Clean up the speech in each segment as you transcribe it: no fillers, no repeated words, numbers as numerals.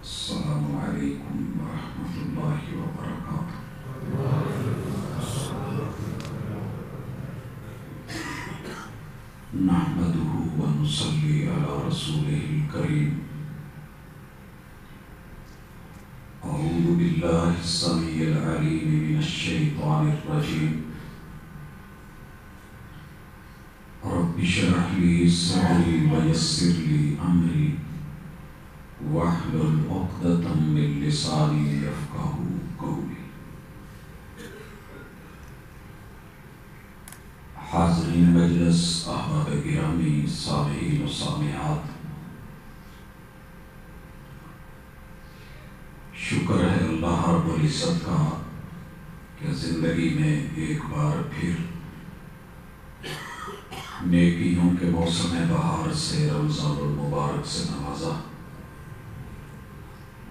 السلام علیکم ورحمۃ اللہ وبرکاتہ۔ نحمده ونصلي على رسوله الكريم۔ أعوذ بالله السميع العليم من الشيطان الرجيم۔ رب اشرح لي صدري ويسر لي أمري واحلل عقدة من لساني يفقهوا قولي۔ حاضرین مجلس، احباب گرامی، سامعین و سامعات، شکر ہے اللہ رب العزت کا کہ زندگی میں ایک بار پھر نیکیوں کے موسم بہار سے، رمضان المبارک سے نوازا۔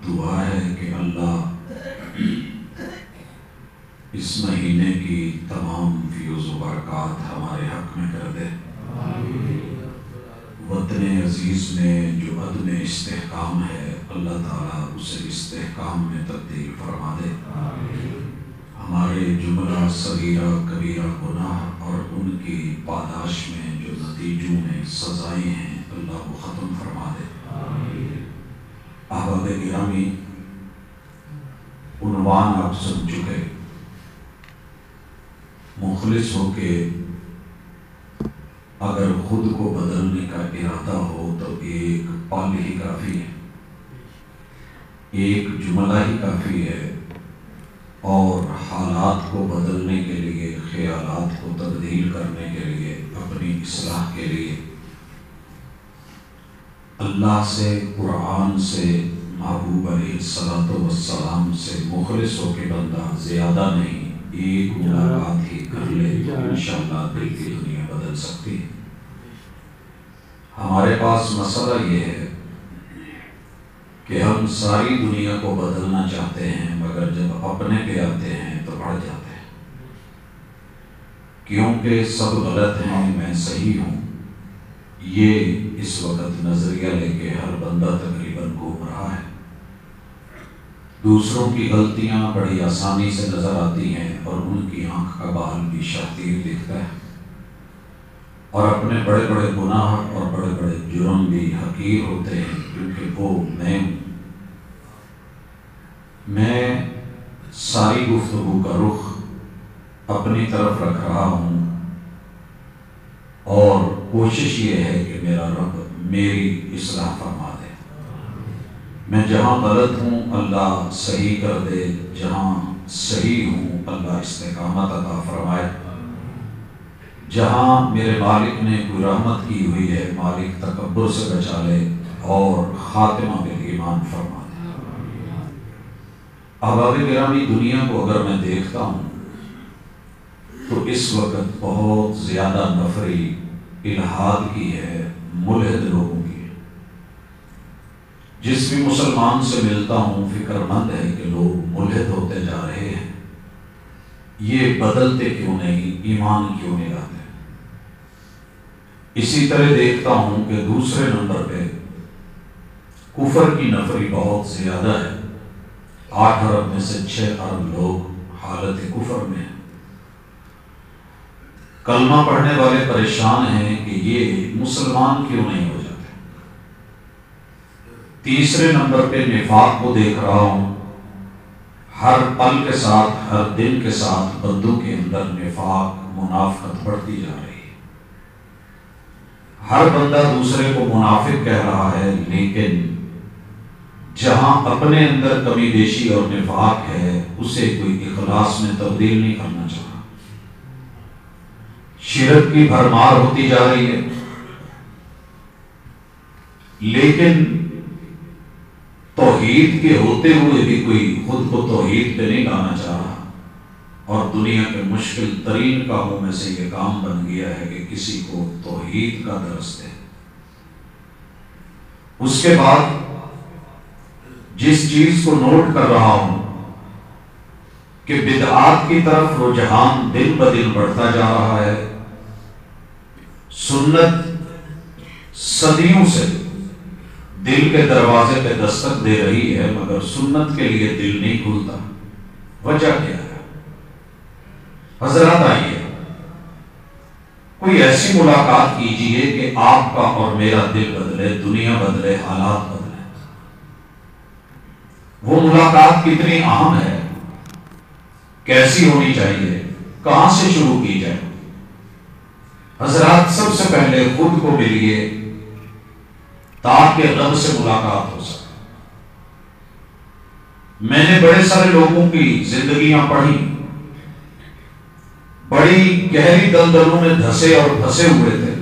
دعا ہے کہ اللہ اس مہینے کی تمام فیوز و برکات ہمارے حق میں کر دے۔ وطن عزیز میں جو عدم استحکام ہے، اللہ تعالیٰ اسے استحکام میں تبدیل فرما دے۔ ہمارے جملہ صغیرہ کبیرہ گناہ اور ان کی پاداش میں جو نتیجوں میں سزائیں ہیں، اللہ کو ختم فرما دے۔ احباب گرامی، عنوان آپ سن چکے۔ مخلص ہو کے اگر خود کو بدلنے کا ارادہ ہو تو ایک پل ہی کافی ہے، ایک جملہ ہی کافی ہے، اور حالات کو بدلنے کے لیے، خیالات کو تبدیل کرنے کے لیے، اپنی اصلاح کے لیے اللہ سے، قرآن سے، محبوب علیہ السلام سے مخلص ہو کے بندہ زیادہ نہیں، ایک ملاقات ہی کر لے تو انشاءاللہ دل کی دنیا بدل سکتی ہے۔ ہمارے پاس مسئلہ یہ ہے کہ ہم ساری دنیا کو بدلنا چاہتے ہیں، مگر جب اپنے پہ آتے ہیں تو بڑھ جاتے ہیں، کیونکہ سب غلط ہیں، میں صحیح ہوں، یہ اس وقت نظریہ لے کے ہر بندہ تقریباً گھوم رہا ہے۔ دوسروں کی غلطیاں بڑی آسانی سے نظر آتی ہیں اور ان کی آنکھ کا بال بھی شاطیر دکھتا ہے، اور اپنے بڑے بڑے گناہ اور بڑے بڑے جرم بھی حقیر ہوتے ہیں، کیونکہ وہ میں ساری گفتگو کا رخ اپنی طرف رکھ رہا ہوں، اور کوشش یہ ہے کہ میرا رب میری اصلاح فرما دے۔ میں جہاں غلط ہوں اللہ صحیح کر دے، جہاں صحیح ہوں اللہ استقامت عطا فرمائے، جہاں میرے مالک نے کوئی رحمت کی ہوئی ہے مالک تکبر سے بچا لے اور خاتمہ بالایمان فرما دے۔ احباب گرامی، دنیا کو اگر میں دیکھتا ہوں تو اس وقت بہت زیادہ نفری الحاد کی ہے، ملحد لوگوں کی ہے۔ جس بھی مسلمان سے ملتا ہوں فکر مند ہے کہ لوگ ملحد ہوتے جا رہے ہیں، یہ بدلتے کیوں نہیں، ایمان کیوں نہیں لاتے۔ اسی طرح دیکھتا ہوں کہ دوسرے نمبر پہ کفر کی نفری بہت زیادہ ہے۔ 8 ارب میں سے 6 ارب لوگ حالت کفر میں ہیں۔ کلمہ پڑھنے والے پریشان ہیں کہ یہ مسلمان کیوں نہیں ہو جاتے۔ تیسرے نمبر پہ نفاق کو دیکھ رہا ہوں، ہر پل کے ساتھ، ہر دن کے ساتھ بندوں کے اندر نفاق، منافقت بڑھتی جا رہی ہے۔ ہر بندہ دوسرے کو منافق کہہ رہا ہے، لیکن جہاں اپنے اندر کمی بیشی اور نفاق ہے اسے کوئی اخلاص میں تبدیل نہیں کرنا چاہتا۔ شرک کی بھرمار ہوتی جا رہی ہے، لیکن توحید کے ہوتے ہوئے بھی کوئی خود کو توحید پہ نہیں لانا چاہ رہا، اور دنیا کے مشکل ترین کاموں میں سے یہ کام بن گیا ہے کہ کسی کو توحید کا درس دے۔ اس کے بعد جس چیز کو نوٹ کر رہا ہوں کہ بدعات کی طرف رجحان دن بدن بڑھتا جا رہا ہے، سنت صدیوں سے دل کے دروازے پہ دستک دے رہی ہے مگر سنت کے لیے دل نہیں کھلتا، وجہ کیا ہے؟ حضرات آئیے کوئی ایسی ملاقات کیجئے کہ آپ کا اور میرا دل بدلے، دنیا بدلے، حالات بدلے۔ وہ ملاقات کتنی اہم ہے، کیسی ہونی چاہیے، کہاں سے شروع کی جائے؟ حضرات سب سے پہلے خود کو ملیے تاکہ رب سے ملاقات ہو سکے۔ میں نے بڑے سارے لوگوں کی زندگیاں پڑھی، بڑی گہری دلدلوں میں دھسے اور پھنسے ہوئے تھے،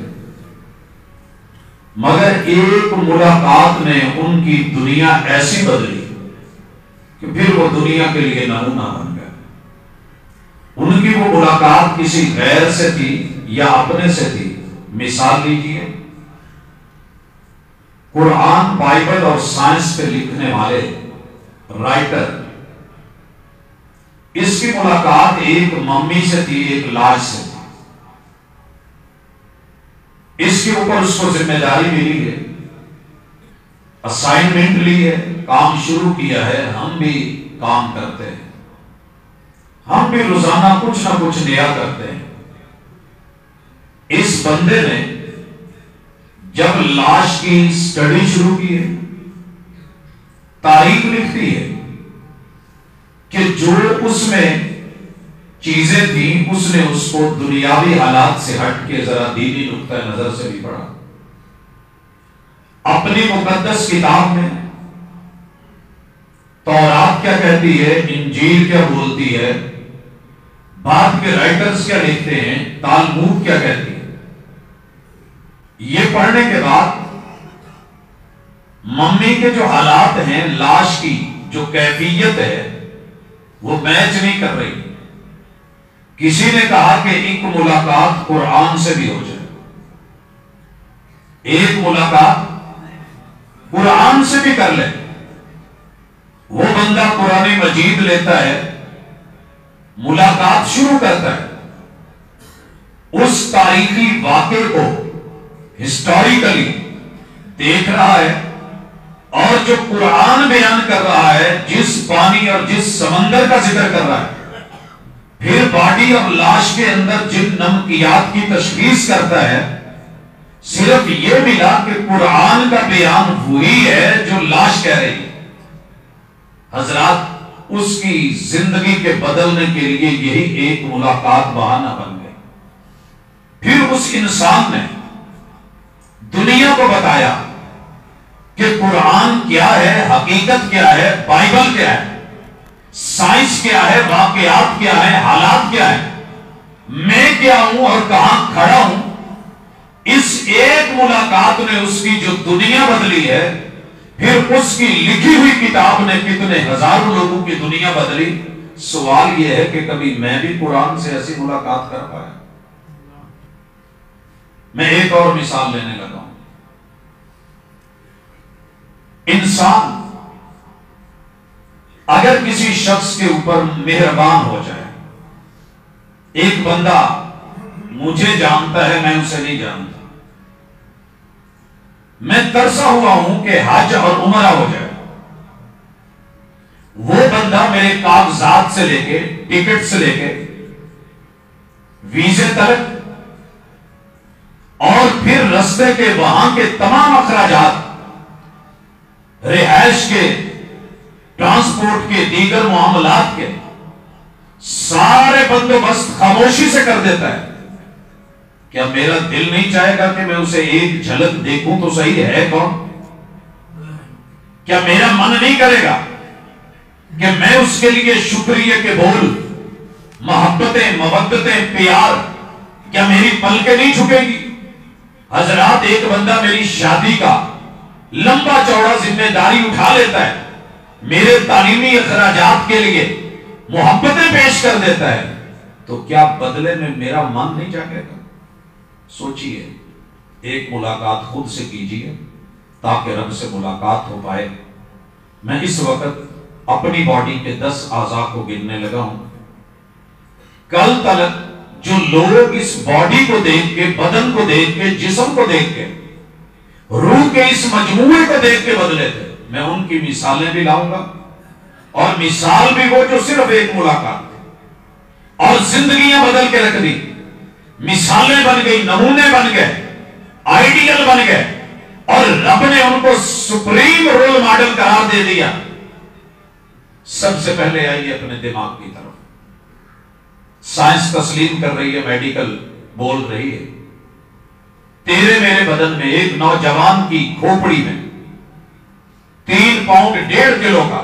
مگر ایک ملاقات نے ان کی دنیا ایسی بدلی کہ پھر وہ دنیا کے لیے نمونہ بن گیا۔ ان کی وہ ملاقات کسی غیر سے تھی یا اپنے سے تھی؟ مثال لیجیے، قرآن، بائبل اور سائنس پہ لکھنے والے رائٹر، اس کی ملاقات ایک ممی سے تھی، ایک لاش سے تھی۔ اس کے اوپر اس کو ذمہ داری ملی ہے، اسائنمنٹ لی ہے، کام شروع کیا ہے، ہم بھی کام کرتے ہیں، ہم بھی روزانہ کچھ نہ کچھ نیا کرتے ہیں۔ اس بندے نے جب لاش کی سٹڈی شروع کی ہے، تاریخ لکھتی ہے کہ جو اس میں چیزیں تھیں اس نے اس کو دنیاوی حالات سے ہٹ کے ذرا دینی نقطہ نظر سے بھی پڑھا۔ اپنی مقدس کتاب میں تورات کیا کہتی ہے، انجیل کیا بولتی ہے، بعد کے رائٹرز کیا لکھتے ہیں، تالمود کیا کہتی ہے، یہ پڑھنے کے بعد ممی کے جو حالات ہیں، لاش کی جو کیفیت ہے وہ میچ نہیں کر رہی۔ کسی نے کہا کہ ایک ملاقات قرآن سے بھی ہو جائے، ایک ملاقات قرآن سے بھی کر لے۔ وہ بندہ قرآن مجید لیتا ہے، ملاقات شروع کرتا ہے، اس تاریخی واقعے کو ہسٹوریکلی دیکھ رہا ہے، اور جو قرآن بیان کر رہا ہے، جس پانی اور جس سمندر کا ذکر کر رہا ہے، پھر باڈی اور لاش کے اندر جن نمکیات کی تشخیص کرتا ہے، صرف یہ ملا کہ قرآن کا بیان وہی ہے جو لاش کہہ رہی ہے۔ حضرات اس کی زندگی کے بدلنے کے لیے یہی ایک ملاقات بہانہ بن گئی۔ پھر اس انسان نے دنیا کو بتایا کہ قرآن کیا ہے، حقیقت کیا ہے، بائبل کیا ہے، سائنس کیا ہے، واقعات کیا ہے، حالات کیا ہے، میں کیا ہوں اور کہاں کھڑا ہوں۔ اس ایک ملاقات نے اس کی جو دنیا بدلی ہے، پھر اس کی لکھی ہوئی کتاب نے کتنے ہزاروں لوگوں کی دنیا بدلی۔ سوال یہ ہے کہ کبھی میں بھی قرآن سے ایسی ملاقات کر پایا؟ میں ایک اور مثال لینے لگا ہوں۔ انسان اگر کسی شخص کے اوپر مہربان ہو جائے، ایک بندہ مجھے جانتا ہے، میں اسے نہیں جانتا، میں ترسا ہوا ہوں کہ حج اور عمرہ ہو جائے، وہ بندہ میرے کاغذات سے لے کے، ٹکٹ سے لے کے، ویزے تک، اور پھر رستے کے وہاں کے تمام اخراجات، رہائش کے، ٹرانسپورٹ کے، دیگر معاملات کے سارے بندوبست خاموشی سے کر دیتا ہے۔ کیا میرا دل نہیں چاہے گا کہ میں اسے ایک جھلک دیکھوں تو صحیح ہے کون؟ کیا میرا من نہیں کرے گا کہ میں اس کے لیے شکریہ کے بول، محبتیں، مودتیں، پیار، کیا میری پلکیں نہیں جھکے گی؟ حضرات ایک بندہ میری شادی کا لمبا چوڑا ذمہ داری اٹھا لیتا ہے، میرے تعلیمی اخراجات کے لیے محبتیں پیش کر دیتا ہے، تو کیا بدلے میں میرا من نہیں جاگے گا؟ سوچئے، ایک ملاقات خود سے کیجئے تاکہ رب سے ملاقات ہو پائے۔ میں اس وقت اپنی باڈی کے 10 اعضاء کو گننے لگا ہوں۔ کل تلک جو لوگ اس باڈی کو دیکھ کے، بدن کو دیکھ کے، جسم کو دیکھ کے روح کے اس مجموعے کو دیکھ کے بدلے تھے. میں ان کی مثالیں بھی لاؤں گا, اور مثال بھی وہ جو صرف ایک ملاقات تھی اور زندگیاں بدل کے رکھ دی. مثالیں بن گئی, نمونے بن گئے, آئیڈیل بن گئے, اور رب نے ان کو سپریم رول ماڈل قرار دے دیا. سب سے پہلے آئیے اپنے دماغ کی طرف. سائنس تسلیم کر رہی ہے, میڈیکل بول رہی ہے, تیرے میرے بدن میں ایک نوجوان کی کھوپڑی میں 3 پاؤنڈ 1.5 کلو کا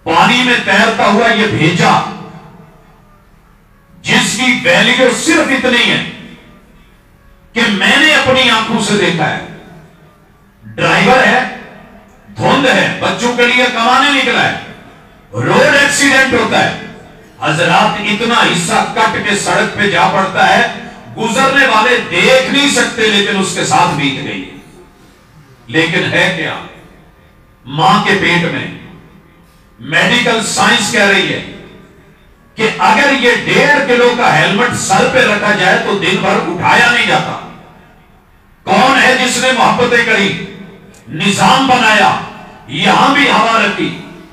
پانی میں تیرتا ہوا یہ بھیجا, جس کی ویلیو صرف اتنی ہے کہ میں نے اپنی آنکھوں سے دیکھا ہے. ڈرائیور ہے, دھند ہے, بچوں کے لیے کمانے نکلا ہے, روڈ ایکسیڈنٹ ہوتا ہے, حضرات اتنا حصہ کٹ کے سڑک پہ جا پڑتا ہے, گزرنے والے دیکھ نہیں سکتے, لیکن اس کے ساتھ بیت گئی ہے. لیکن ہے کیا؟ ماں کے پیٹ میں میڈیکل سائنس کہہ رہی ہے کہ اگر یہ 1.5 کلو کا ہیلمٹ سر پہ رکھا جائے تو دن بھر اٹھایا نہیں جاتا. کون ہے جس نے محبتیں کری, نظام بنایا, یہاں بھی ہوا رکھی,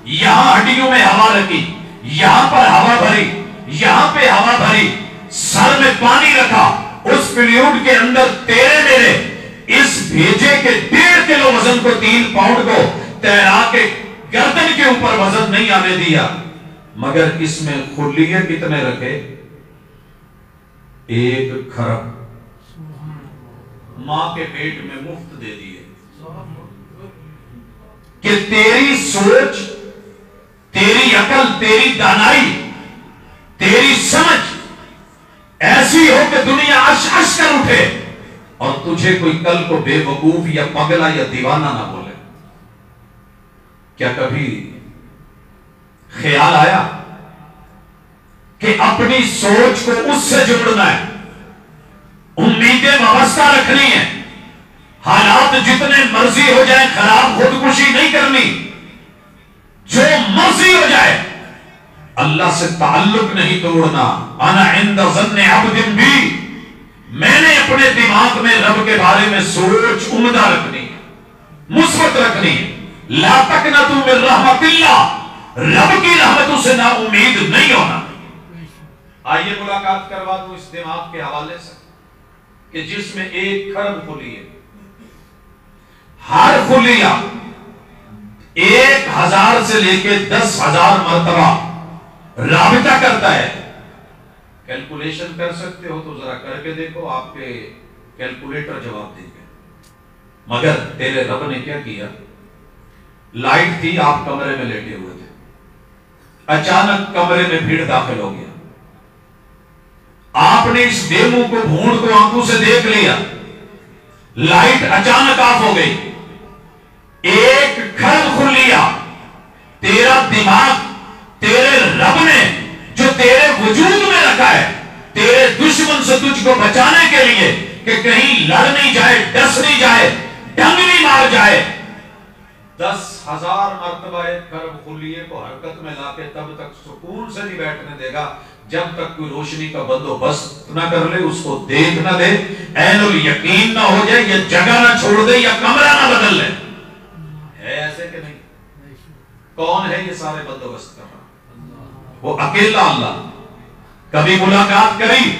یہاں ہڈیوں میں ہوا رکھی, یہاں پر ہوا بھری, یہاں پہ ہوا بھری, سر میں پانی رکھا, اس فلوئڈ کے اندر تیرے میرے اس بھیجے کے 1.5 کلو وزن کو 3 پاؤنڈ کو تیرا کے گردن کے اوپر وزن نہیں آنے دیا, مگر اس میں خلیے کتنے رکھے؟ 1 کھرب ماں کے پیٹ میں مفت دے دیے کہ تیری سوچ, تیری عقل, تیری دانائی, تیری سمجھ ایسی ہو کہ دنیا عش عش کر اٹھے اور تجھے کوئی کل کو بے وقوف یا پگلا یا دیوانہ نہ بولے. کیا کبھی خیال آیا کہ اپنی سوچ کو اس سے جوڑنا ہے, امیدیں وابستہ رکھنی ہے, حالات جتنے مرضی ہو جائیں خراب خودکشی نہیں کرنی, جو مرضی ہو جائے اللہ سے تعلق نہیں توڑنا. انا عند ظن عبد بھی, میں نے اپنے دماغ میں رب کے بارے میں سوچ عمدہ رکھنی ہے, مثبت رکھنی ہے. لا تقنطوا من رحمت اللہ, رب کی رحمتوں سے نا امید نہیں ہونا. آئیے ملاقات کروا دوں اس دماغ کے حوالے سے کہ جس میں 1 کھرب خلیے, ہر خلیہ 1000 سے لے کے 10,000 مرتبہ رابطہ کرتا ہے. کیلکولیشن کر سکتے ہو تو ذرا کر کے دیکھو, آپ کے کیلکولیٹر جواب دے گا. مگر تیرے رب نے کیا کیا؟ لائٹ تھی, آپ کمرے میں لیٹے ہوئے تھے, اچانک کمرے میں بھیڑ داخل ہو گیا, آپ نے اس ڈیمو کو بھونڈ کو آنکھوں سے دیکھ لیا, لائٹ اچانک آف ہو گئی, 1 کھرب خلیہ تیرا دماغ تیرے رب نے جو تیرے وجود میں رکھا ہے تیرے دشمن سے تجھ کو بچانے کے لیے کہ کہیں لڑ نہیں جائے, ڈس نہیں جائے, ڈنگ نہیں مار جائے, 10,000 مرتبہ 1 کھرب خلیے کو حرکت میں لا کے تب تک سکون سے نہیں بیٹھنے دے گا جب تک کوئی روشنی کا بندوبست نہ کر لے, اس کو دیکھ نہ دے, عین الیقین نہ ہو جائے, یا جگہ نہ چھوڑ دے, یا کمرہ نہ بدل لے. ہے ایسے کہ نہیں؟ کون ہے یہ سارے بندوبست کر رہا؟ وہ اکیلا اللہ. کبھی ملاقات کری,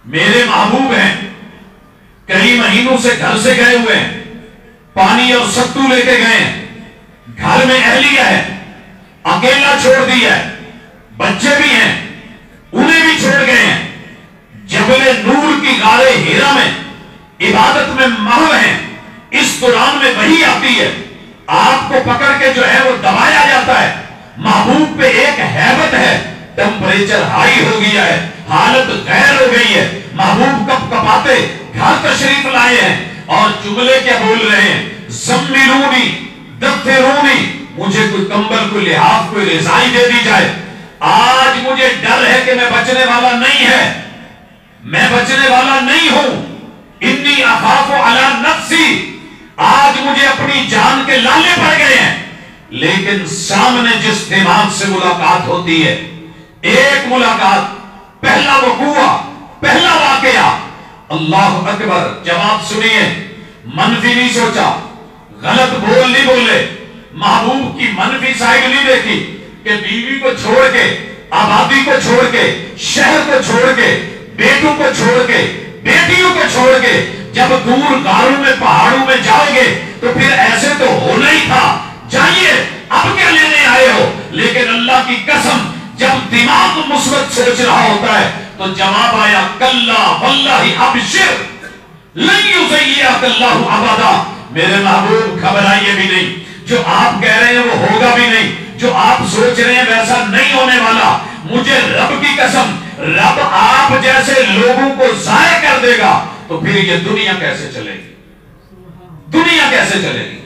میرے محبوب ہیں, کئی مہینوں سے گھر سے گئے ہوئے ہیں, پانی اور ستو لے کے گئے ہیں, گھر میں اہلیہ ہے, اکیلا چھوڑ دیا ہے, بچے بھی ہیں انہیں بھی چھوڑ گئے ہیں, جبل نور کی غار ہیرا میں عبادت میں محو ہیں. اس دوران میں وہی آتی ہے, آپ کو پکڑ کے جو ہے وہ دبایا جاتا ہے. محبوب پہ ایک ہیبت ہے, ٹمپریچر ہائی ہو گیا ہے, حالت غیر ہو گئی ہے, محبوب کپ کپاتے گھر تشریف لائے ہیں اور جملے کیا بول رہے ہیں؟ زملونی دثرونی, مجھے کوئی کمبل, کوئی لحاف, کوئی رضائی دے دی جائے. آج مجھے ڈر ہے کہ میں بچنے والا نہیں ہے, میں بچنے والا نہیں ہوں. انی اخاف علی نفسی, آج مجھے اپنی جان کے لالے پڑ گئے ہیں. لیکن سامنے جس دماغ سے ملاقات ہوتی ہے, ایک ملاقات, پہلا وقوع, پہلا واقعہ, اللہ اکبر. جواب سنیے, منفی نہیں سوچا، غلط بول نہیں بولے، محبوب کی منفی سائڈ نہیں دیکھی کہ بیوی کو چھوڑ کے، آبادی کو چھوڑ کے، شہر کو چھوڑ کے، بیٹوں کو چھوڑ کے، بیٹیوں کو چھوڑ کے جب دور غاروں میں پہاڑوں میں جاؤ گے تو پھر ایسے تو ہونا ہی تھا، جائیے اب کیا لینے آئے ہو. لیکن اللہ کی قسم جب دماغ مثبت سوچ رہا ہوتا ہے تو جواب آیا کلا واللہ ابشر لن یضیعک اللہ ابدا. میرے محبوب گھبرائیے بھی نہیں، جو آپ کہہ رہے ہیں وہ ہوگا بھی نہیں، جو آپ سوچ رہے ہیں ویسا نہیں ہونے والا. مجھے رب کی قسم، رب آپ جیسے لوگوں کو ضائع کر دے گا تو پھر یہ دنیا کیسے چلے گی؟ دنیا کیسے چلے گی؟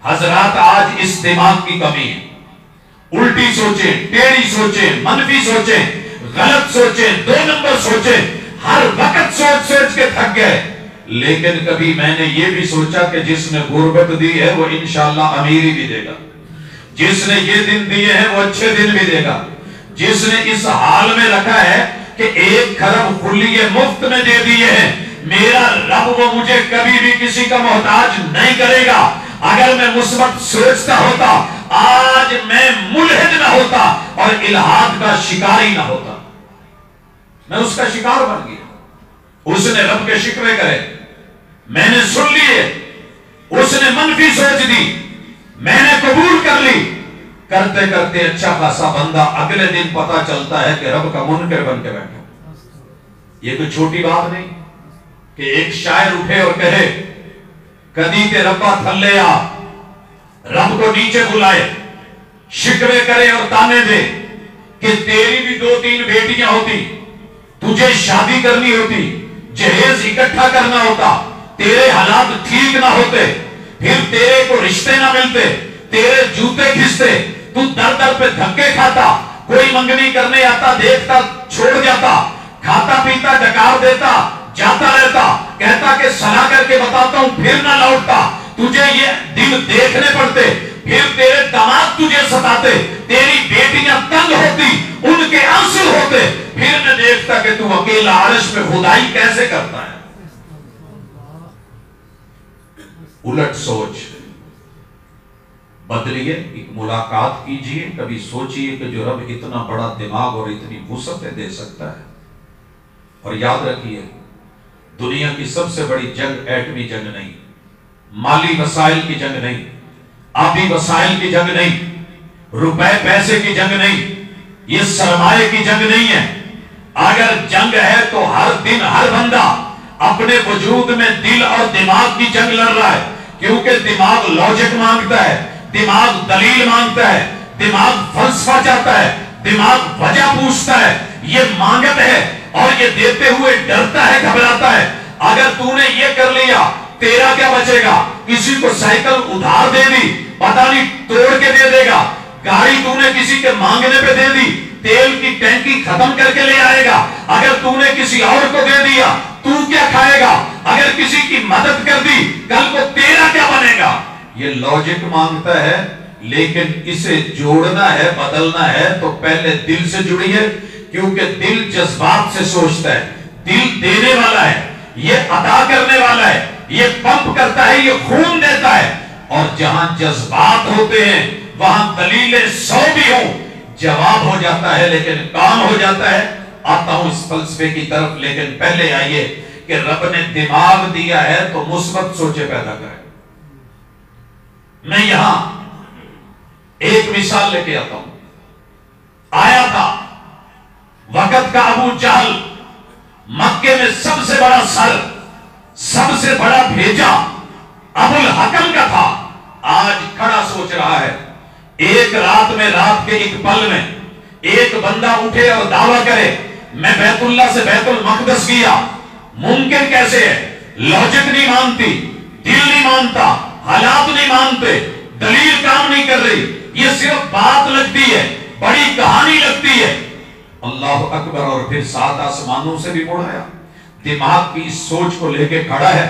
حضرات آج اس دماغ کی کمی ہے. الٹی سوچیں، ٹیڑھی سوچیں، منفی سوچیں، غلط سوچیں، دو نمبر سوچیں، ہر وقت سوچ سوچ کے تھک گئے. لیکن کبھی میں نے یہ بھی سوچا کہ جس نے غربت دی ہے وہ انشاءاللہ امیری بھی دے گا، جس نے یہ دن دیے ہیں وہ اچھے دن بھی دے گا، جس نے اس حال میں رکھا ہے کہ 1 کھرب خلیے مفت میں دے دیے ہیں، میرا رب وہ مجھے کبھی بھی کسی کا محتاج نہیں کرے گا. اگر میں مثبت سوچتا ہوتا آج میں ملحد نہ ہوتا اور الہاد کا شکاری نہ ہوتا. میں اس کا شکار بن گیا. اس نے رب کے شکوے کرے، میں نے سن لیے، اس نے منفی سوچ دی، میں نے قبول کر لی. کرتے کرتے اچھا خاصا بندہ اگلے دن پتا چلتا ہے کہ رب کا منکر بن کے بیٹھا. یہ کوئی چھوٹی بات نہیں کہ ایک شاعر اٹھے اور کہے کدی تے ربا تھلے آ، رب کو نیچے بلائے، شکوے کرے اور تانے دے کہ تیری بھی 2-3 بیٹیاں ہوتی، تجھے شادی کرنی ہوتی، جہیز اکٹھا کرنا ہوتا، تیرے حالات ٹھیک نہ ہوتے، پھر تیرے کو رشتے نہ ملتے، تیرے جوتے کھستے، تو در در پہ دھکے کھاتا، کوئی منگنی کرنے آتا دیکھتا چھوڑ جاتا، کھاتا پیتا ڈکار دیتا جاتا رہتا، کہتا کہ صلاح کر کے بتاتا ہوں پھر نہ لوٹتا. تجھے یہ دن دیکھنے پڑتے، پھر تیرے دماغ تجھے ستاتے، تیری بیٹیاں تنگ ہوتی، ان کے آنسو ہوتے، پھر میں دیکھتا کہ تو اکیلا عرش میں خدائی کیسے کرتا ہے. الٹ سوچ بدلیے، ایک ملاقات کیجئے، کبھی سوچئے کہ جو رب اتنا بڑا دماغ اور اتنی وسعتیں دے سکتا ہے. اور یاد رکھیے دنیا کی سب سے بڑی جنگ ایٹمی جنگ نہیں، مالی وسائل کی جنگ نہیں، آبی وسائل کی جنگ نہیں، روپے پیسے کی جنگ نہیں، یہ سرمایہ کی جنگ نہیں ہے. اگر جنگ ہے تو ہر دن ہر بندہ اپنے وجود میں دل اور دماغ کی جنگ لڑ رہا ہے. کیونکہ دماغ لاجک مانگتا ہے، دماغ دلیل مانگتا ہے، دماغ فلسفہ چاہتا ہے، دماغ وجہ پوچھتا ہے. یہ مانگت ہے اور یہ دیتے ہوئے ڈرتا ہے، گھبراتا ہے. اگر تو نے یہ کر لیا تیرا کیا بچے گا؟ کسی کو سائیکل ادھار دے دی، پتہ نہیں توڑ کے دے دے گا. گاڑی تو نے کسی کے مانگنے پہ دے دی، تیل کی ٹینکی ختم کر کے لے آئے گا. اگر تو نے کسی اور کو دے دیا تو کیا کھائے گا؟ اگر کسی کی مدد کر دی کل کو تیرا کیا بنے گا؟ یہ لاجک مانگتا ہے. لیکن اسے جوڑنا ہے، بدلنا ہے تو پہلے دل سے جڑیے، کیونکہ دل جذبات سے سوچتا ہے. دل دینے والا ہے، یہ عطا کرنے والا ہے، یہ پمپ کرتا ہے، یہ خون دیتا ہے. اور جہاں جذبات ہوتے ہیں وہاں دلیلیں 100 بھی ہوں جواب ہو جاتا ہے لیکن کام ہو جاتا ہے. آتا ہوں اس فلسفے کی طرف، لیکن پہلے آئیے کہ رب نے دماغ دیا ہے تو مثبت سوچے پیدا کرے. میں یہاں ایک مثال لے کے آتا ہوں. آیا تھا وقت کا ابو جہل، مکے میں سب سے بڑا سر، سب سے بڑا بھیجا ابو الحکم کا تھا. آج کھڑا سوچ رہا ہے. ایک رات میں، رات کے ایک پل میں ایک بندہ اٹھے اور دعویٰ کرے میں بیت اللہ سے بیت المقدس گیا. ممکن کیسے ہے؟ لاجک نہیں مانتی، دل نہیں مانتا، حالات نہیں مانتے، دلیل کام نہیں کر رہی، یہ صرف بات لگتی ہے، بڑی کہانی لگتی ہے. اللہ اکبر. اور پھر 7 آسمانوں سے بھی مڑایا، دماغ کی سوچ کو لے کے کھڑا ہے.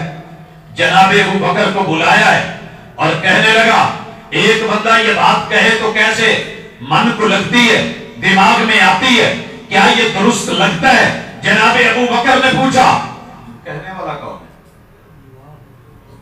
جناب ابو بکر کو بلایا ہے اور کہنے لگا ایک بندہ یہ بات کہے تو کیسے من کو لگتی ہے، دماغ میں آتی ہے، کیا یہ درست لگتا ہے؟ جناب ابو بکر نے پوچھا کہنے والا کون ہے؟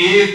1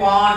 5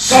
100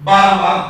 12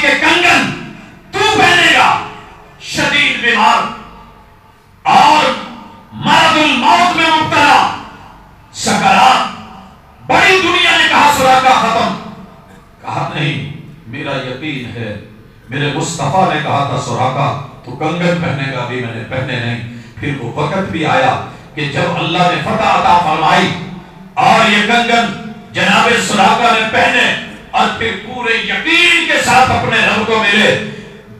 چاندی کے کنگن تو پہنے گا، شدید بیمار اور مرض الموت میں مبتلا، سکرات، بڑی دنیا نے کہا سراقہ ختم، کہا نہیں، میرا یقین ہے، میرے مصطفیٰ نے کہا تھا سراقہ تو کنگن پہنے گا، بھی میں نے پہنے نہیں۔ پھر وہ وقت بھی آیا کہ جب اللہ نے فتح عطا فرمائی اور یہ کنگن جناب سراقہ نے پہنے اور پھر پورے یقین کے ساتھ اپنے رب کو ملے،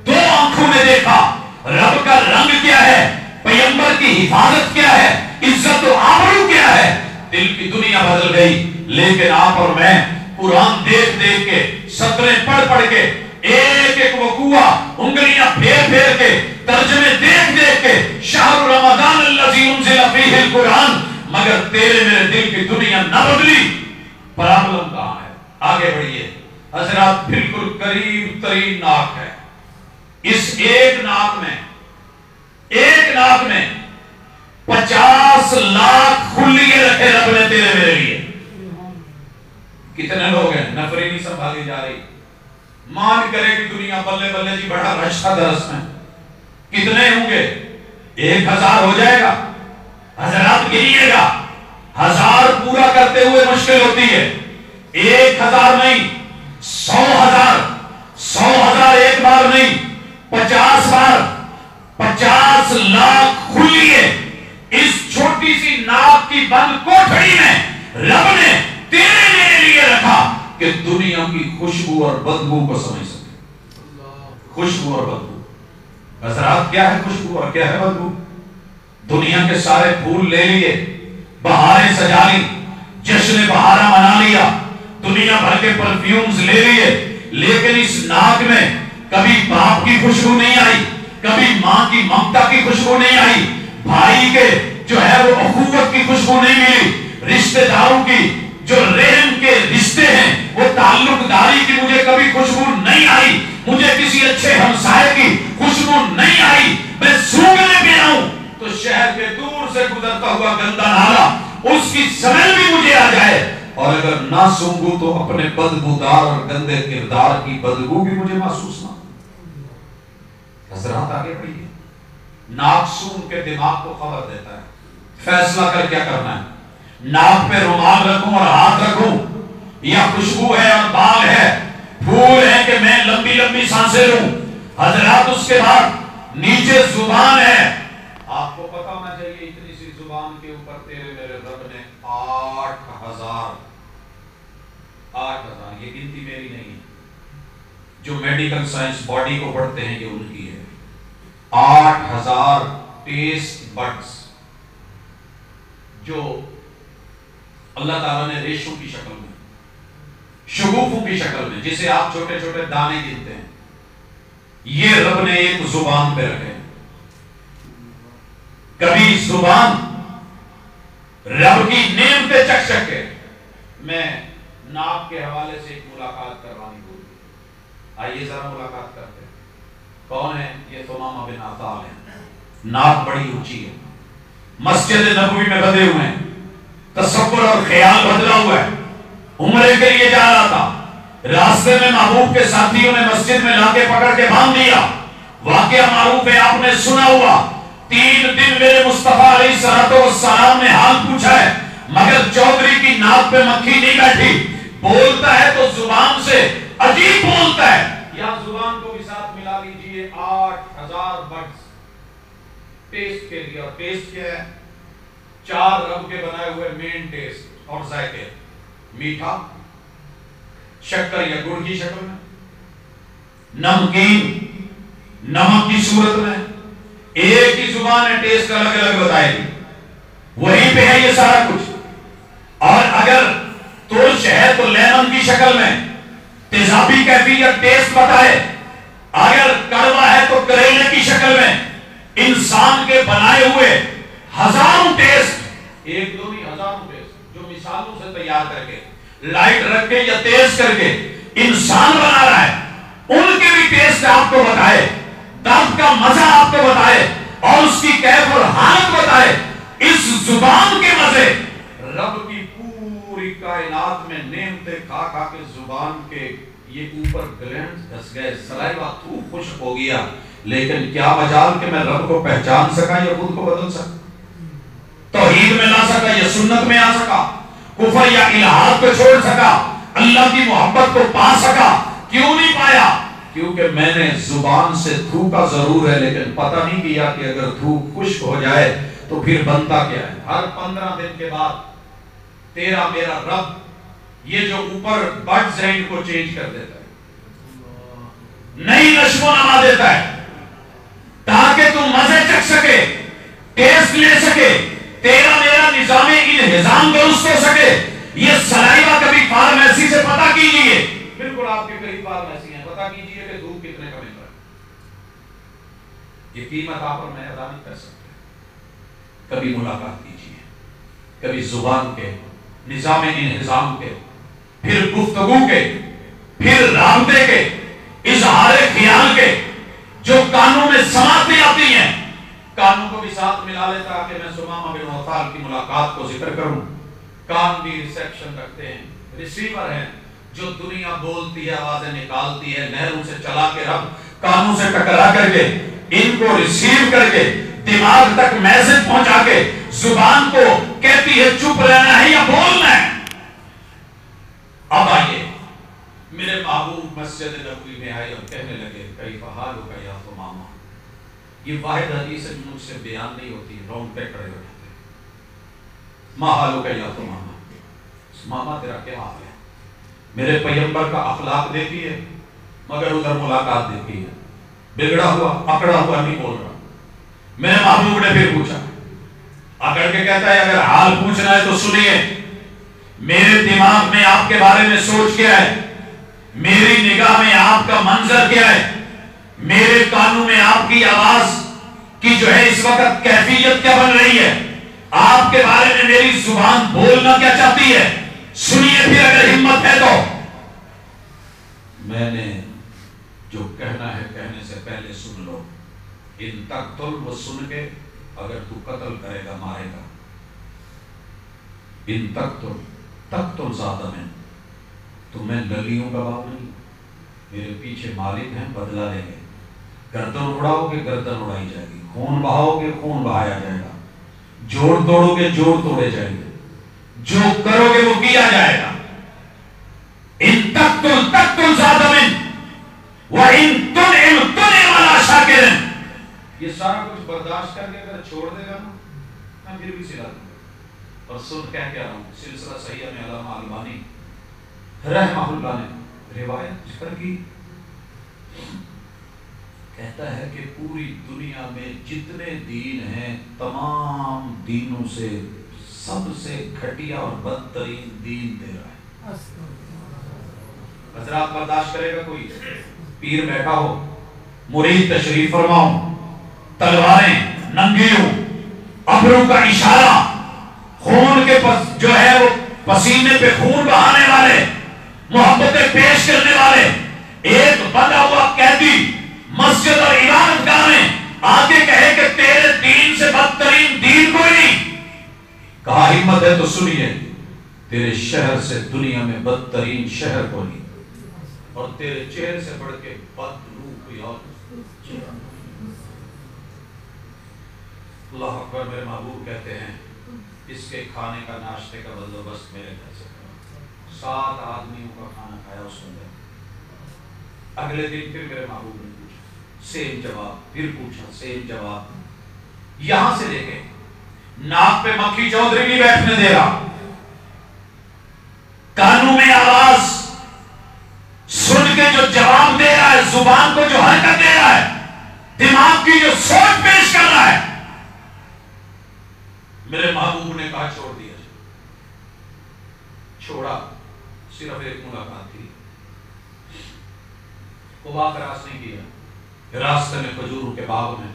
دو آنکھوں نے دیکھا رب کا رنگ کیا ہے، پیغمبر کی حفاظت کیا ہے، عزت و آبرو کیا ہے، دل کی دنیا بدل گئی۔ لیکن آپ اور میں قرآن دیکھ دیکھ کے، سطریں پڑھ پڑھ کے، ایک ایک وقوع انگلیاں پھیر پھیر کے، ترجمے دیکھ دیکھ کے، شہر رمضان الذی انزل فیہ القرآن، مگر تیرے میرے دل کی دنیا نہ بدلی۔ پرابلم کہاں ہے؟ آگے بڑھئے حضرات، بالکل قریب ترین ناک ہے، اس ایک ناک میں 50 لاکھ کھلیے رکھے رب نے تیرے میرے لیے۔ کتنے لوگ ہیں؟ نفری نہیں سنبھالی جا رہی، مان کرے کہ دنیا بلے بلے جی بڑا رشتہ درس میں کتنے ہوں گے؟ 1000 ہو جائے گا؟ حضرات گنیے گا، 1000 پورا کرتے ہوئے مشکل ہوتی ہے، 1000 نہیں، 100,000 ایک بار نہیں، 50 بار، 50 لاکھ کھلیے اس چھوٹی سی ناک کی بند کوٹھڑی میں رب نے تیرے میرے لیے رکھا کہ دنیا کی خوشبو اور بدبو کو سمجھ سکے۔ خوشبو اور بدبو، حضرات کیا ہے خوشبو اور کیا ہے بدبو؟ دنیا کے سارے پھول لے لیے، بہاریں سجا لی، جشن بہارا منا لیا، دنیا بھر کے پرفیومز لے لیے، لیکن اس ناک میں کبھی باپ کی خوشبو نہیں آئی، کبھی ماں کی ممتا کی خوشبو نہیں آئی، بھائی کے جو ہے وہ اخوت کی خوشبو نہیں ملی، رشتہ داروں کی جو رحم کے رشتے ہیں وہ تعلق داری کی مجھے کبھی خوشبو نہیں آئی، مجھے کسی اچھے ہمسائے کی خوشبو نہیں آئی۔ میں سونگھنے پہ آؤں تو شہر کے دور سے گزرتا ہوا گندا نالا اس کی سمیل بھی مجھے آ جائے، اور اگر نہ سونگوں تو اپنے بدبودار اور گندے کردار کی بدبو بھی مجھے محسوس نہ ہو۔ حضرات آگے بڑھئے، ناک سونگ کے دماغ کو خبر دیتا ہے، فیصلہ کر کیا کرنا ہے، ناک پہ رومال رکھوں اور ہاتھ رکھوں، یا خوشبو ہے اور بال ہے، پھول ہے کہ میں لمبی لمبی سانسیں لوں۔ حضرات اس کے بعد نیچے زبان ہے، آپ کو پتا ہونا چاہیے اتنی سی زبان کے اوپر تیرے میرے رب نے 8000، یہ گنتی میری نہیں ہے، جو میڈیکل سائنس باڈی کو پڑھتے ہیں یہ ان کی ہے، 8000 ٹیسٹ بڈز جو اللہ تعالیٰ نے ریشوں کی شکل میں، شگوفوں کی شکل میں، جسے آپ چھوٹے چھوٹے دانے گنتے ہیں، یہ رب نے ایک زبان پہ رکھے۔ کبھی زبان رب کی نعمتیں چکھ چکے۔ میں ناک کے حوالے سے ایک ملاقات کروانی بھول گئی، آئیے ذرا ملاقات کرتے ہیں۔ کون ہے یہ؟ ثمامہ بن عثال ہے، ناک بڑی اونچی ہے، مسجد نبوی میں بدے ہوئے ہیں، تصور اور خیال بدلا ہوا ہے، عمرے کے لیے جا رہا تھا، راستے میں محبوب کے ساتھیوں نے مسجد میں لا کے پکڑ کے باندھ دیا، واقعہ معروف ہے، آپ نے سنا ہوا، 3 دن میرے مصطفیٰ علیہ السلام نے حال پوچھا ہے، مگر چودھری کی ناک پہ مکھی نہیں بیٹھی، بولتا ہے تو زبان سے عجیب بولتا ہے۔ یہاں زبان کو بھی ساتھ ملا لیجئے، 8000 بڈز ٹیسٹ کے لیے، اور ٹیسٹ کیا ہے؟ 4 رب کے بنائے ہوئے مین ٹیسٹ اور ذائقے، میٹھا، شکر یا گڑ کی شکل میں، نمکین، نمک کی صورت میں، ایک ہی زبان ہے، ٹیسٹ الگ الگ بتائے گی، وہیں پہ ہے یہ سارا کچھ۔ اور اگر ترش ہے تو لیمن کی شکل میں تیزابی کیفیت ٹیسٹ بتائے، اگر کڑوا ہے تو کریلے کی شکل میں، انسان کے بنائے ہوئے ہزاروں ٹیسٹ، ایک دو نہیں ہزاروں ٹیسٹ، جو مثالوں سے تیار کر کے لائٹ رکھ کے یا تیز کر کے انسان بنا رہا ہے، ان کے بھی ٹیسٹ آپ کو بتائے، درد کا مزہ آپ کو بتائے، اور اس کی کیف اور حالت بتائے، اس زبان کے مزے رب کی پوری کائنات میں نعمتیں کھا کھا کے زبان کے یہ اوپر گلینڈ دس گئے، سلائیوا تھوک خشک ہو گیا، لیکن کیا مجال کہ میں رب کو پہچان سکا یا خود کو بدل سکا، توحید میں لا سکا یا سنت میں آ سکا، کفر یا الہاد کو چھوڑ سکا، اللہ کی محبت کو پا سکا؟ کیوں نہیں پایا؟ کیونکہ میں نے زبان سے تھوکا ضرور ہے، لیکن پتہ نہیں کیا کہ اگر تھوک خشک ہو جائے تو پھر بنتا کیا ہے۔ ہر 15 دن کے بعد تیرا میرا رب یہ جو اوپر بڈز ہیں ان کو چینج کر دیتا ہے، نئی نشو و نما دیتا ہے تاکہ تم مزے چکھ سکے، ٹیسٹ لے سکے، تیرا میرا نظام انہضام درست ہو سکے۔ یہ سلائیوا کبھی فارمیسی سے پتہ کیجئے، بالکل آپ کے قریب فارمیسی ہیں، پتہ کیجئے کہ دھوپ کتنے کا مل رہا ہے، یہ قیمت آپ اور میں ادا نہیں کر سکتے۔ کبھی ملاقات کیجئے، کبھی زبان کے نظام انہضام کے، پھر گفتگو کے، پھر رابطے کے، اظہار خیال کے، جو کانوں میں سماعتیں آتی ہیں، کانوں کو بھی ساتھ ملا لے تاکہ میں سمامہ بن عطال کی ملاقات کو ذکر کروں۔ کان بھی ریسیپشن رکھتے ہیں، ریسیور ہیں، جو دنیا بولتی ہے آوازیں نکالتی ہے، لہروں سے چلا کے رب کانوں سے ٹکرا کر کے ان کو ریسیو کر کے دماغ تک میسج پہنچا کے زبان کو کہتی ہے چپ رہنا ہے یا بولنا ہے۔ اب آئیے، میرے محبوب مسجد نبوی میں آئے اور کہنے لگے کیف حالک یا ثمامہ، یہ واحد حدیث ہے جو مجھ سے بیان نہیں ہوتی، رونگ پہ کھڑے ہو جاتے ہیں۔ ما حالک یا ثمامہ، ثمامہ تیرا کیا حال ہے؟ میرے پیغمبر کا اخلاق دیکھی ہے، مگر ادھر ملاقات دیکھی ہے، بگڑا ہوا اکڑا ہوا نہیں بول رہا۔ میرے محبوب نے پھر پوچھا، اکڑ کے کہتا ہے اگر حال پوچھنا ہے تو سنیے، میرے دماغ میں آپ کے بارے میں سوچ کیا ہے، میری نگاہ میں آپ کا منظر کیا ہے، میرے کانوں میں آپ کی آواز کی جو ہے اس وقت کیفیت کیا بن رہی ہے، آپ کے بارے میں میری زبان بولنا کیا چاہتی ہے، سنیے پھر اگر ہمت ہے تو۔ میں نے جو کہنا ہے کہنے سے پہلے سن لو، ان تقتل، وہ سن کے اگر تو قتل کرے گا مارے گا، ان تقتل زیادہ میں تو میں للیوں کا باپ نہیں، میرے پیچھے مالک ہیں، بدلہ لیں گے، گردن اڑاؤ گے گردن اڑائی جائے گی، خون بہاؤ گے خون بہایا جائے گا، جوڑ توڑو گے جوڑ توڑے جائیں گے، جو کرو گے وہ کیا جائے گا۔ ان تقتل زیادہ من وَإِن تُنْعِمْ تُنْعِمْ عَلَىٰ شَاكِرٍ، یہ سارا کچھ برداشت کر کے اگر چھوڑ دے گا نا، میں پھر بھی سلا دوں گا۔ اور سن کہہ کیا رہا ہوں، سلسلہ صحیحہ میں علامہ البانی رحمہ اللہ نے روایت ذکر کی، کہتا ہے کہ پوری دنیا میں جتنے دین ہیں تمام دینوں سے سب سے گھٹیا اور بدترین دین دے رہا ہے۔ حضرات برداشت کرے گا کوئی؟ پیر بیٹھا ہو، مرید تشریف فرماؤ، تلواریں ننگی ہوں، ابرو کا اشارہ، خون کے جو ہے وہ پسینے پہ خون بہانے والے، محبتیں پیش کرنے والے، ایک بندہ ہوا قیدی مسجد اور عبادت گاہ میں آگے کہے کہ تیرے دین سے بدترین دین کوئی نہیں، کہا ہمت ہے تو سنیے، تیرے شہر سے دنیا میں بدترین شہر کو نہیں، اور تیرے چہرے سے بڑھ کے بد روح کوئی اور۔ اللہ اکبر۔ میرے محبوب کہتے ہیں اس کے کھانے کا ناشتے کا بندوبست میرے گھر سے کرو، 7 آدمیوں کا کھانا کھایا اس نے۔ اگلے دن پھر میرے محبوب نے پوچھا، سیم جواب، پھر پوچھا سیم جواب، یہاں سے لے کے ناک پہ مکھی چودھری نہیں بیٹھنے دے رہا، کانوں میں آواز سن کے جو جواب دے رہا ہے، زبان کو جو حرکت دے رہا ہے، دماغ کی جو سوچ پیش کر رہا ہے، میرے محبوب نے کہا چھوڑ دیا، چھوڑا، صرف ایک ملاقات تھی، قبا کراس نہیں کیا، راستے میں کھجوروں کے باغ میں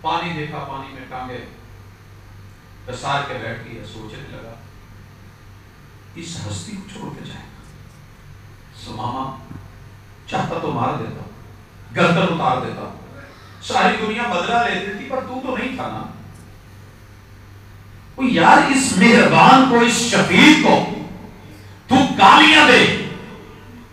پانی دیکھا، پانی میں ٹانگے پسار کے بیٹھ گیا، سوچنے لگا اس ہستی کو چھوڑ کے جائے گا، سماما چاہتا تو مار دیتا، گردن اتار دیتا، ساری دنیا بدلہ لے دیتی، پر تو نہیں تھا نا۔ یار اس مہربان کو، اس شفیق کو تو گالیاں دے،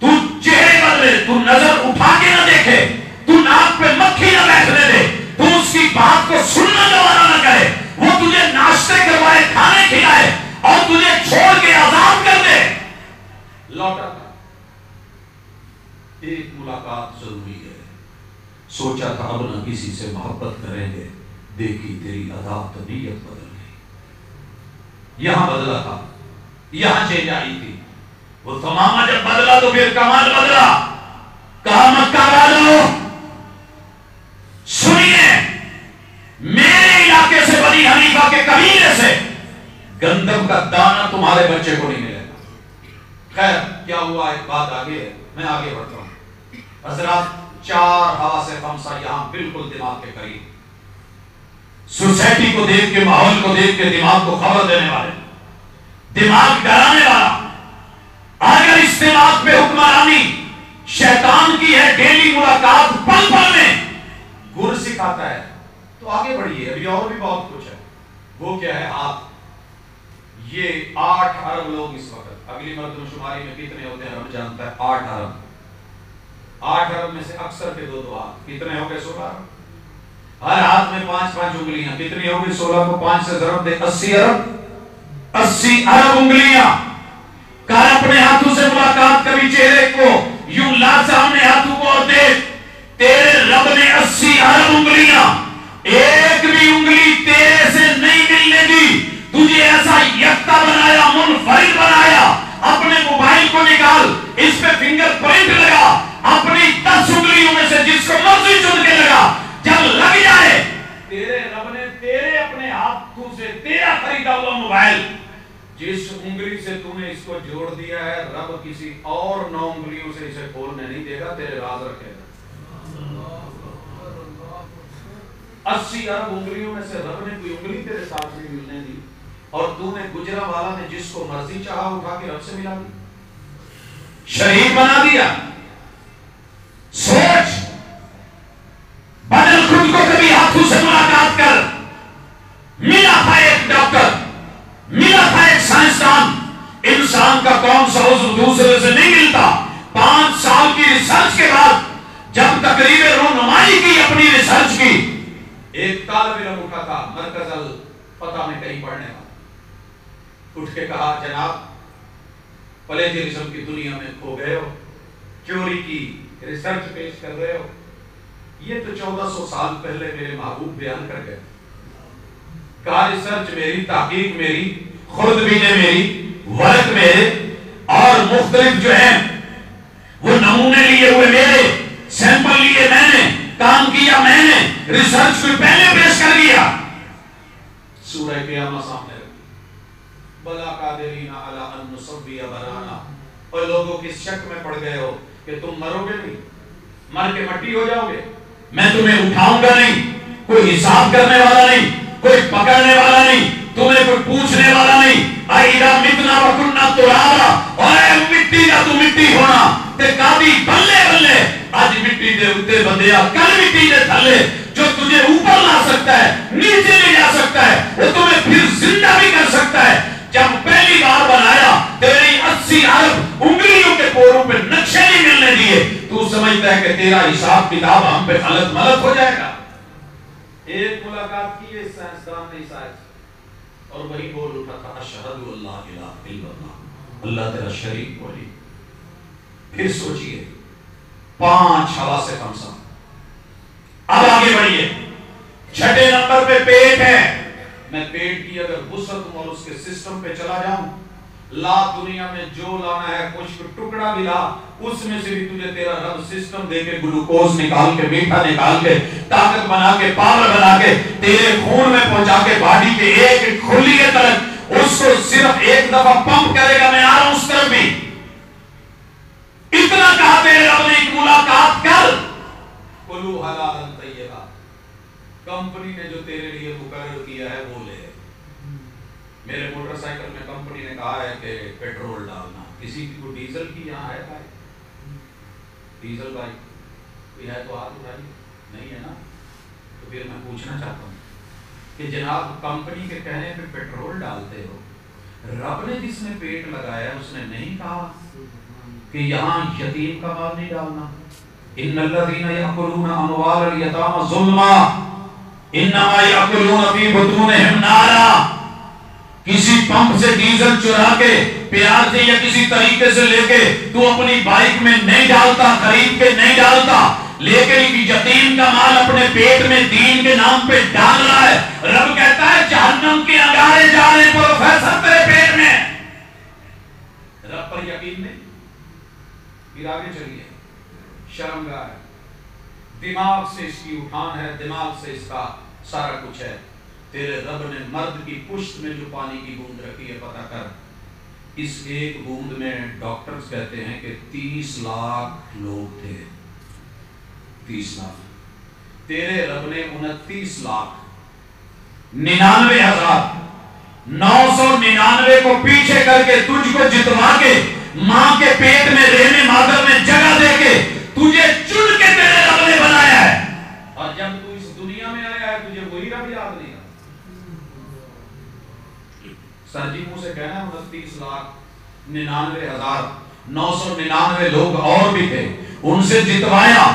تو چہرے بدلے، تو نظر اٹھا کے نہ دیکھے، تو ناک پہ مکھی نہ بیٹھنے دے، تو اس کی بات کو سننا گوارا نہ کرے، وہ تجھے ناشتے کروائے، کھانے کھلائے اور تجھے چھوڑ کے آزاد کر دے، لوٹا تھا۔ ایک ملاقات ضروری ہے۔ سوچا تھا اب نہ کسی سے محبت کریں گے، دیکھی تیری ادا تو نیت بدل گئی۔ یہاں بدلا تھا، یہاں چینج آئی تھی۔ وہ تمامہ جب بدلا تو پھر کمال بدلا۔ کہا مکہ والوں سنیے، میرے علاقے سے بنی حنیفہ کے قبیلے سے گندم کا دانہ تمہارے بچے کو نہیں ملے گا۔ خیر کیا ہوا، ایک بات آگے ہے، میں آگے بڑھتا ہوں۔ حضرات 4 ہوا سے 5 یہاں بالکل دماغ کے قریب، سوسائٹی کو دیکھ کے، ماحول کو دیکھ کے دماغ کو خبر دینے والے، دماغ ڈرانے والا۔ اگر اس دماغ پہ حکمرانی شیطان کی ہے، ڈیلی ملاقات پل پل میں گر سکھاتا ہے، تو آگے بڑھیے، ابھی اور بھی بہت کچھ ہے۔ وہ کیا ہے؟ ہاتھ۔ یہ 8 ارب لوگ اس وقت، اگلی مردم شماری میں کتنے ہوتے ہیں رب جانتا ہے، 8 ارب۔ 8 ارب میں سے اکثر کے 2 ہاتھ، کتنے ہو گئے؟ 16 ارب۔ ہر ہاتھ میں 5 انگلیاں، کتنی ہو گئی؟ 16 کو 5 سے ضرب دے، 80 ارب۔ 80 ارب انگلیاں۔ کر اپنے ہاتھوں سے ملاقات، کبھی چہرے کو یوں لا سامنے ہاتھوں کو اور دیکھ، تیرے رب نے 80 ارب انگلیاں، ایک بھی انگلی تیرے سے نہیں ملنے دی، تجھے ایسا یکتا بنایا، منفرد بنایا۔ اپنے موبائل کو نکال، اس پہ فنگر پرنٹ لگا، اپنی 10 انگلیوں میں سے جس کو مرضی چن کے لگا، جب لگ جائے تیرے رب نے تیرے اپنے ہاتھوں سے تیرا خریدا ہوا موبائل، جس انگلی سے تو نے اس کو جوڑ دیا ہے، رب کسی اور 9 انگلیوں سے اسے کھولنے نہیں دے گا، تیرے راز رکھے گا۔ 80 ارب انگلیوں میں سے رب نے کوئی انگلی تیرے ساتھ نہیں ملنے دی، اور تو نے گجرا والا نے جس کو مرضی چاہا اٹھا کے رب سے ملا دی، شریک بنا دیا۔ سوچ، بدل خود کو، کبھی ہاتھوں سے ملاقات کر۔ ملا تھا ایک ڈاکٹر، ملا تھا ایک سائنسدان، انسان کا کون سا عضو دوسرے سے نہیں ملتا۔ 5 سال کی ریسرچ کے بعد جب تقریب رونمائی کی اپنی ریسرچ کی، ایک طالب علم اٹھا تھا مرکز الفتح میں کہیں پڑھنے والا، اٹھ کے کہا جناب پلیجرزم کی دنیا میں کھو گئے ہو، چوری کی ریسرچ پیش کر رہے ہو، یہ تو 1400 سال پہلے میرے محبوب بیان کر گئے۔ کہا ریسرچ میری، تحقیق میری، خوردبینیں میری، ورق میرے، اور مختلف جو ہیں وہ نمونے لیے ہوئے میرے، سیمپل لیے میں نے، کام کیا میں نے، ریسرچ کو پہلے پیش کر دیا۔ سورہ قیامہ سامنے رکھی، بلا قادرین علی ان نصوی بنانا، اور لوگوں کس شک میں پڑ گئے ہو کہ تم مرو گے نہیں، مر کے مٹی ہو جاؤ گے، میں تمہیں اٹھاؤں گا نہیں، کوئی حساب کرنے والا نہیں، کوئی پکڑنے والا نہیں، تمہیں کوئی پوچھنے والا نہیں۔ اَإِذَا مِتْنَا وَكُنَّا تُرَابًا، اور اے مٹی کا تو مٹی ہونا تے قاضی بلے بلے، آج مٹی دے اتے بندیا، کل مٹی دے تھلے، جو تجھے اوپر لا سکتا ہے، نیچے لے جا سکتا ہے، وہ تمہیں پھر زندہ بھی کر سکتا ہے۔ جب پہلی بار بنایا، تیری 80 ارب انگلیوں کے پوروں پہ نقشے نہیں ملنے دیے، تو سمجھتا ہے کہ تیرا حساب کتاب ہم پہ غلط ملت ہو جائے گا۔ ایک ملاقات کی ہے سائنسدان نے سائنس، اور وہی بول اٹھا تھا اشہد اللہ الہ الا اللہ، اللہ تیرا شریک ولی۔ پھر سوچئے 5 ہوا سے 5۔ اب آگے بڑھیے، 6 نمبر پہ پیٹ ہے۔ میں پیٹ کی اگر وسعت اور اس کے سسٹم پہ چلا جاؤں، لا دنیا میں جو لانا ہے، خشک ٹکڑا بھی لا، اس میں سے بھی تجھے تیرا رب سسٹم دے کے گلوکوز نکال کے، میٹھا نکال کے، طاقت بنا کے، پاور بنا کے تیرے خون میں پہنچا کے باڈی کے ایک ایک کھلی کے طرف اس کو صرف ایک دفعہ پمپ کرے گا، میں آ رہا ہوں اس طرف بھی۔ اتنا کہا تیرے رب نے ایک ملاقات کر، کلو حلالا طیبا، کمپنی نے جو تیرے لیے مقرر کیا ہے وہ لے۔ میرے موٹر سائیکل میں کمپنی نے کہا ہے کہ پیٹرول ڈالنا، کسی کی کو ڈیزل کی یہاں ہے بھائی؟ ڈیزل بھائی کوئی ہے تو ہاتھ اٹھائیے، نہیں ہے نا؟ تو پھر میں پوچھنا چاہتا ہوں کہ جناب کمپنی کے کہنے پہ پیٹرول ڈالتے ہو، رب نے جس نے پیٹ لگایا اس نے نہیں کہا کہ یہاں یتیم کا مال نہیں ڈالنا. ان الذین یاکلون اموال الیتامی ظلما انما یاکلون فی بطونہم نارا. کسی پمپ سے ڈیزل چرا کے پیار سے یا کسی طریقے سے لے کے تو اپنی بائک میں نہیں ڈالتا, خرید کے نہیں ڈالتا, لیکن یتیم کا مال اپنے پیٹ میں دین کے نام پہ ڈال رہا ہے. رب کہتا ہے جہنم کے انگارے جا رہے پروفیسر تیرے پیٹ میں. رب پر یقین نہیں. پھر آگے چلیے. شرمگاہ ہے, دماغ سے اس کی اٹھان ہے, دماغ سے اس کا سارا کچھ ہے. تیرے رب نے مرد کی پشت میں جو پانی کی بوند رکھی ہے پتہ کر, اس ایک بوند میں ڈاکٹرز کہتے ہیں کہ 30 لاکھ لوگ تھے. 30 لاکھ. تیرے رب نے 29 لاکھ 99,999 کو پیچھے کر کے تجھ کو جتوا کے ماں کے پیٹ میں رہنے مادر میں جگہ دے کے تجھے چن کے تیرے رب نے بنایا ہے. اور جب تو اس دنیا میں آیا ہے تجھے وہی رب یاد نہیں. سر جی منہ سے کہنا 29,99,999 لوگ اور بھی تھے, ان سے جتوایا,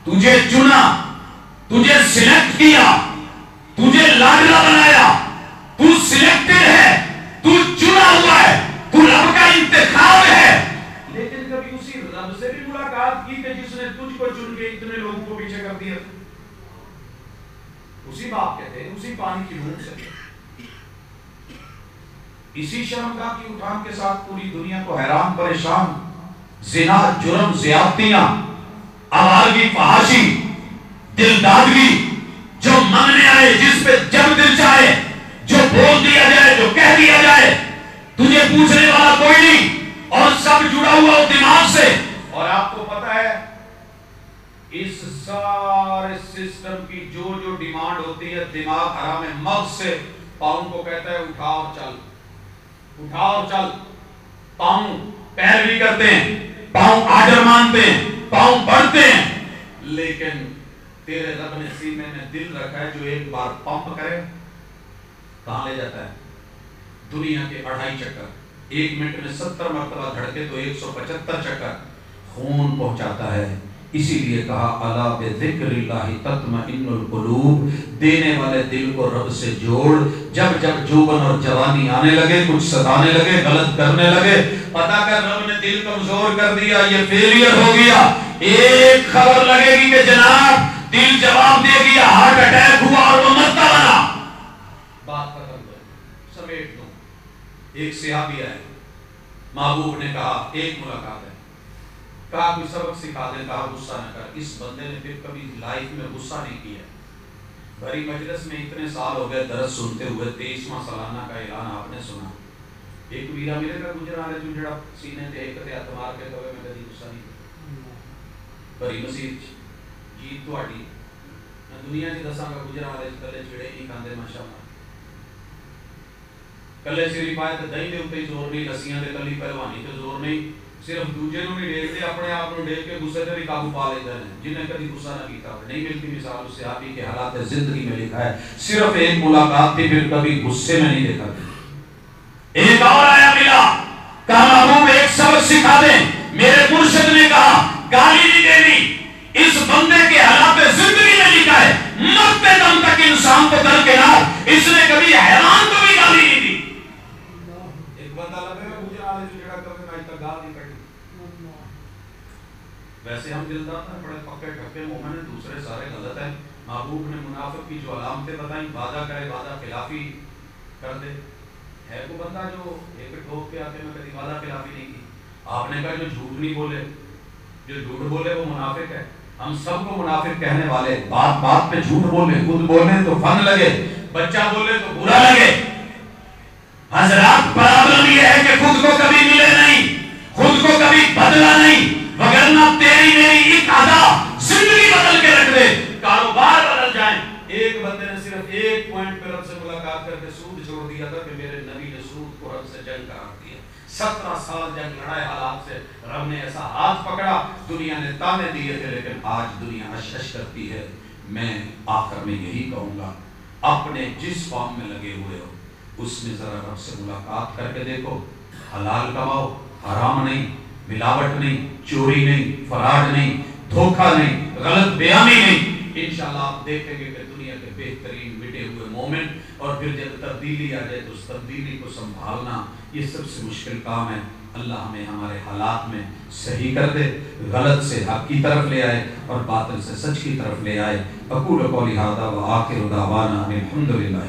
تجھے چنا, تجھے سلیکٹ کیا, تجھے لاڈلا بنایا. تو سلیکٹڈ ہے, تو چنا ہوا ہے, تو رب کا انتخاب ہے. لیکن کبھی اسی رب سے بھی ملاقات کی کہ جس نے تجھ کو چن کے اتنے لوگوں کو پیچھے کر دیا. اسی باپ کے تھے, اسی پانی کی بوند سے. اسی شرمگاہ کی اٹھان کے ساتھ پوری دنیا کو حیران پریشان, زنا, جرم, زیادتیاں, آوارگی, فحاشی, دلدادگی, جو منگنے آئے جس پہ جب دل چاہے جو بول دیا جائے, جو کہہ دیا جائے, تجھے پوچھنے والا کوئی نہیں, اور سب جڑا ہوا ہو دماغ سے. اور آپ کو پتا ہے اس سارے سسٹم کی جو ڈیمانڈ ہوتی ہے دماغ حرام مغز سے پاؤں کو کہتا ہے اٹھا اور چل, اٹھا اور چل. پاؤں پیروی کرتے ہیں, پاؤں آڈر مانتے ہیں, پاؤں بڑھتے ہیں. لیکن تیرے رب نے سینے میں دل رکھا ہے جو ایک بار پمپ کرے کہاں لے جاتا ہے؟ دنیا کے 2.5 چکر. 1 منٹ میں 70 مرتبہ دھڑکے تو 175 چکر خون پہنچاتا ہے. اسی لیے کہا الا بذکر اللہ تطمئن القلوب, دینے والے دل کو رب سے جوڑ. جب جب جوبن اور جوانی آنے لگے, کچھ ستانے لگے, غلط کرنے لگے, پتا کر رب نے دل کمزور کر دیا, یہ فیلئر ہو گیا. ایک خبر لگے گی کہ جناب دل جواب دے گیا, ہارٹ اٹیک ہوا اور وہ مرتا بنا. بات ختم ہو, سمیٹ دوں. ایک صحابی آئے, محبوب نے کہا ایک ملاقات ہے, کہا کوئی سبق سکھا دے, کہا غصہ نہ کر. اس بندے نے پھر کبھی لائف میں غصہ نہیں کیا. بھری مجلس میں اتنے سال ہو گئے درس سنتے ہوئے, 23واں سالانہ کا اعلان آپ نے سنا. ایک ویرا میرے کا گجرا ہے جو جڑا سینے تے ایک تے ہاتھ مار کے کہے میں کبھی غصہ نہیں کیا. بھری مسیح جیت تہاڈی. میں دنیا دی دساں گا گجرا والے کلے چھڑے نہیں کھاندے ماشاءاللہ. کلے سری پائے تے دہی دے اوتے زور نہیں, لسیاں دے کلی پہلوانی تے زور نہیں. صرف دوجے نو نہیں ڈیکتے, اپنے آپ کو ڈیک کے غصے تے بھی قابو پا لیتے ہیں. جنہیں کبھی غصہ نہ کیتا ہو نہیں ملتی مثال اس صحابی کے حالات زندگی میں لکھا ہے. صرف ایک ملاقات تھی, پھر کبھی غصے میں نہیں دیکھا. ایک اور آیا ملا, کہا محبوب ایک سبق سکھا دیں. میرے مرشد نے کہا گالی نہیں دینی. اس بندے کے حالات زندگی میں لکھا ہے مرتے دم تک انسان کو درکنار, اس نے کبھی حیوان کو بھی گالی نہیں دی. ایک بندہ لگے گا مجھے آلے جو جڑا کرنے میں تک گال نہیں کٹی. ویسے ہم دلدار ہیں, بڑے پکے ٹھکے مومن ہیں, دوسرے سارے غلط ہیں. محبوب نے منافق کی جو علامتیں بتائیں, وعدہ کرے وعدہ خلافی کر دے. ہے کوئی بندہ جو ایک ٹھوک کے آتے میں کبھی وعدہ خلافی نہیں کی. آپ نے کہا جو جھوٹ نہیں بولے, جو جھوٹ بولے وہ منافق ہے. ہم سب کو منافق کہنے والے, بات بات پہ جھوٹ بولے, خود بولے تو فن لگے, بچہ بولے تو برا لگے. حضرات پرابلم یہ ہے کہ خود کو کبھی ملے نہیں, خود کو کبھی بدلا نہیں, وگرنہ تیری میری ایک ادا زندگی بدل کے رکھ دے, کاروبار بدل جائیں. ایک بندے نے صرف ایک پوائنٹ پہ رب سے ملاقات کر کے سود چھوڑ دیا تھا کہ میرے نبی نے سود کو رب سے جنگ قرار دیا. 17 سال جنگ لڑائے حالات سے, رب نے ایسا ہاتھ پکڑا, دنیا نے تانے دیے تھے, لیکن آج دنیا اشش کرتی ہے. میں آخر میں یہی کہوں گا, اپنے جس کام میں لگے ہوئے ہو اس میں ذرا رب سے ملاقات کر کے دیکھو. حلال کماؤ, حرام نہیں. ملاوٹ نہیں، چوری نہیں، فراڈ نہیں، دھوکہ نہیں، غلط بیانی نہیں۔ انشاءاللہ آپ دیکھیں گے کہ دنیا کے بہترین مٹے ہوئے مومن، اور پھر جب تبدیلی آ جائے تو اس تبدیلی کو سنبھالنا یہ سب سے مشکل کام ہے۔ اللہ ہمیں ہمارے حالات میں صحیح کر دے، غلط سے حق کی طرف لے آئے اور باطل سے سچ کی طرف لے آئے۔ اقول قولی ھذا وآخر دعوانا الحمد للہ۔